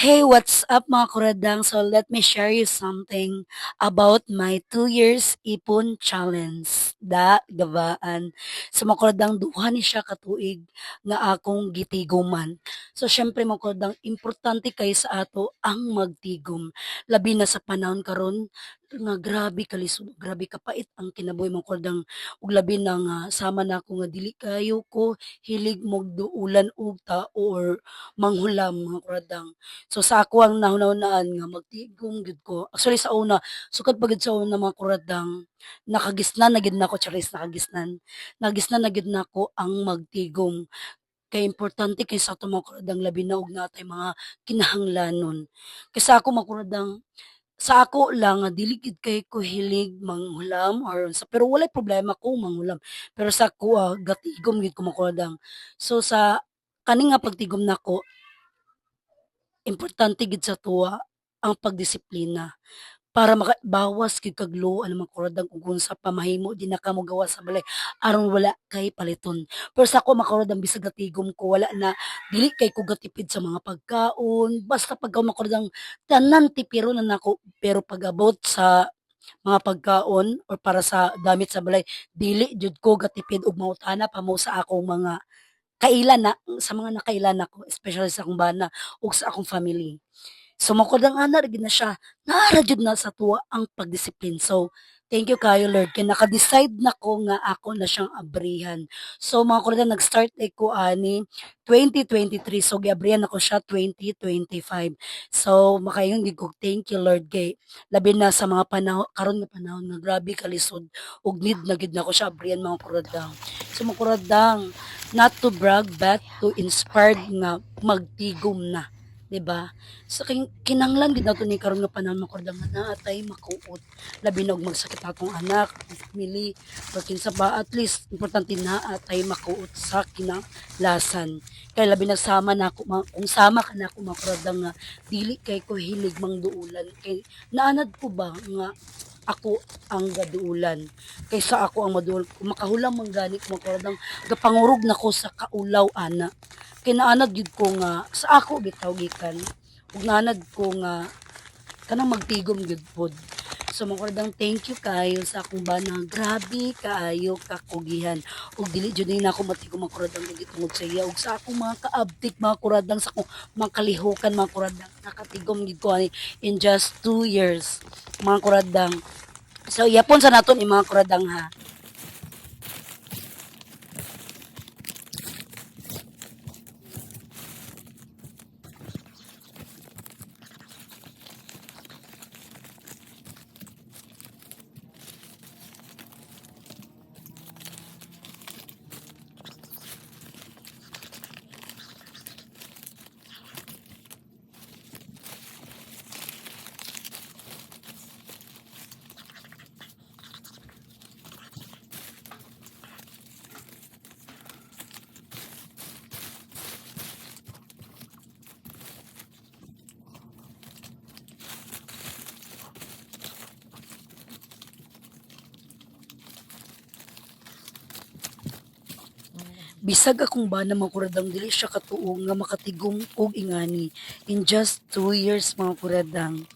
Hey, what's up mga kuradang? So let me share you something about my 2 years ipon challenge. Gabaan. Sa mga kuradang duha ni siya katuig nga akong gitiguman. So syempre mga kuradang importante kay sa ato ang magtigom. Labi na sa panahon karon nga grabe kalisod, grabe kapait ang kinabuhi mga kuradang ug labi na nga sama na ako nga dili kayo ko hilig magduulan og tao or manghulam mga kuradang. So sa ako ang nahunahunan nga magtigom gid ko. Actually sa una, sukad pa gid sa una mga kuradang nakagisnan na gid nako charis nakagisnan. Nagisnan na gid nako ang magtigom. Kay importante kay sa ato mga kuradang labi na og natay mga kinahanglanon. Kay sa ako mga kuradang sa ako lang nga dili gid kay ko hilig manghulam or sa pero walay problema kung manghulam. Pero sa ako gatigom gid ko mga kuradang. So sa kani nga pagtigom nako importante gid sa tuwa ang pagdisiplina para makabawas gid kag low ano man kuradang ug unsa pa mahimo di na ka mo gawas sa balay aron wala kay paliton. Pero sa ako makuradang bisag gatigom ko wala na dili kay ko gatipid sa mga pagkaon basta pagka makuradang tanan tipiro na nako pero pag abot sa mga pagkaon or para sa gamit sa balay dili jud ko gatipid og mautana pa mo sa akong mga kailan na sa mga nakailan ako, especially sa akong bana ug sa akong family. So makulang ana ra gid na siya, naara jud na sa tuwa ang pagdisiplin. So thank you kayo Lord kay naka-decide na ko nga ako na siyang abrihan. So mga kulang nag-start ko ani 2023 so giabrihan ako siya 2025. So makaingon gid ko thank you Lord kay labi na sa mga panahon karon nga panahon nga grabe kalisod ug need na gid nako siya abrihan mga kuradang. So mga kuradang not to brag but to inspire nga magtigom na, 'di ba? So kinahanglan gid nato ni karon nga panahon makordang nga naatay makuot. Labi na og magsakit atong anak, family, or kinsa ba at least importante na atay makuot sa kinalasan. Kay labi na sama na ako kung sama ka na ako makordang nga dili kay ko hilig mangduulan kay naanad ko ba nga ako ang gaduulan kaysa ako ang maduol kung makahulang man gani ko makuradang gapangurog na ko sa kaulaw ana kinaanad gid ko nga sa ako bitaw gikan ug naanad ko nga kanang magtigom gid pod. So makuradang thank you kayo sa akong bana grabe kaayo kakugihan ug dili jud ni nako matigom makuradang gid tungod sa iya ug sa akong mga kaabtik mga kuradang sa akong mga kalihukan mga kuradang nakatigom gid ko ani in just 2 years mga kuradang. So yapon sa naton yung mga kuradang ha. Bisag akong bana mga kuradang dili siya katuong nga makatigom og ingani in just 2 years mga kuradang.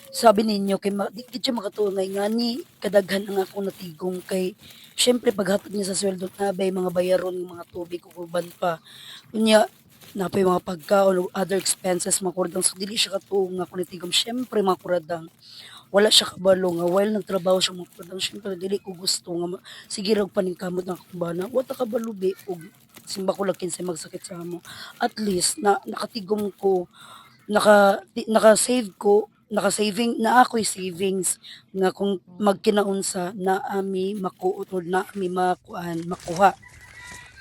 Sabi ninyo kay di gid siya makatuong nga ingani kadaghan ang akong natigom kay syempre paghatod niya sa sweldo na bay mga bayaron ng mga tubig ug uban pa. Unya napay mga pagkaon o other expenses mga kuradang so dili siya katuong nga akong natigom syempre mga kuradang wala siya kabalo nga while nagtrabaho siya mga kuradang syempre dili ko gusto nga sige rag paningkamot na akong bana wa ta kabalo be og simba ko lang kinsay magsakit sa amo at least na nakatigom ko naka-save ko naka-saving na ako'y savings nga kung magkinaunsa na ami makuutod na ami makuha.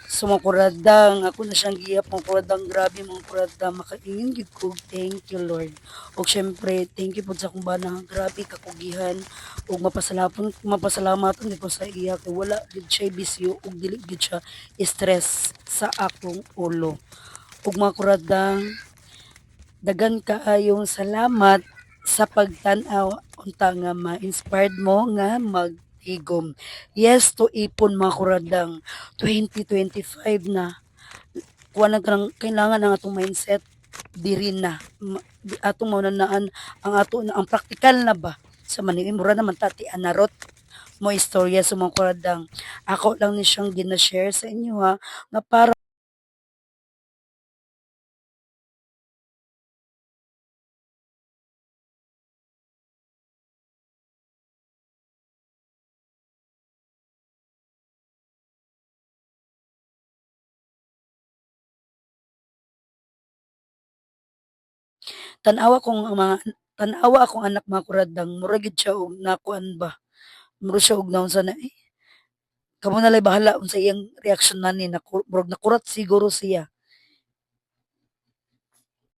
So mga kuradang, ako na siyang giyap mga kuradang grabe mga kuradang makaingin gid ko thank you Lord. Og syempre thank you pud sa akong bana grabe kakugihan ug mapasalamaton gid ko sa iya kay wala gid siya bisyo ug dili gid siya stress sa akong ulo. Ug mga kuradang dagan kaayong salamat sa pagtan-aw unta nga ma-inspired mo nga magtigom. Yes to ipon mga kuradang 2025 na kuha na kanang kailangan ng atong mindset diri na atong maunanaan ang ato na ang praktikal na ba sa manimura naman tati anarot mo istorya sa mga kuradang ako lang ni siyang gina-share sa inyo ha nga para tanawa kong ang mga tanawa akong anak mga kuradang mura gid siya og nakuan ba mura siya og naunsa na kamo na lay bahala unsa iyang reaksyon nani na murag nakurat siguro siya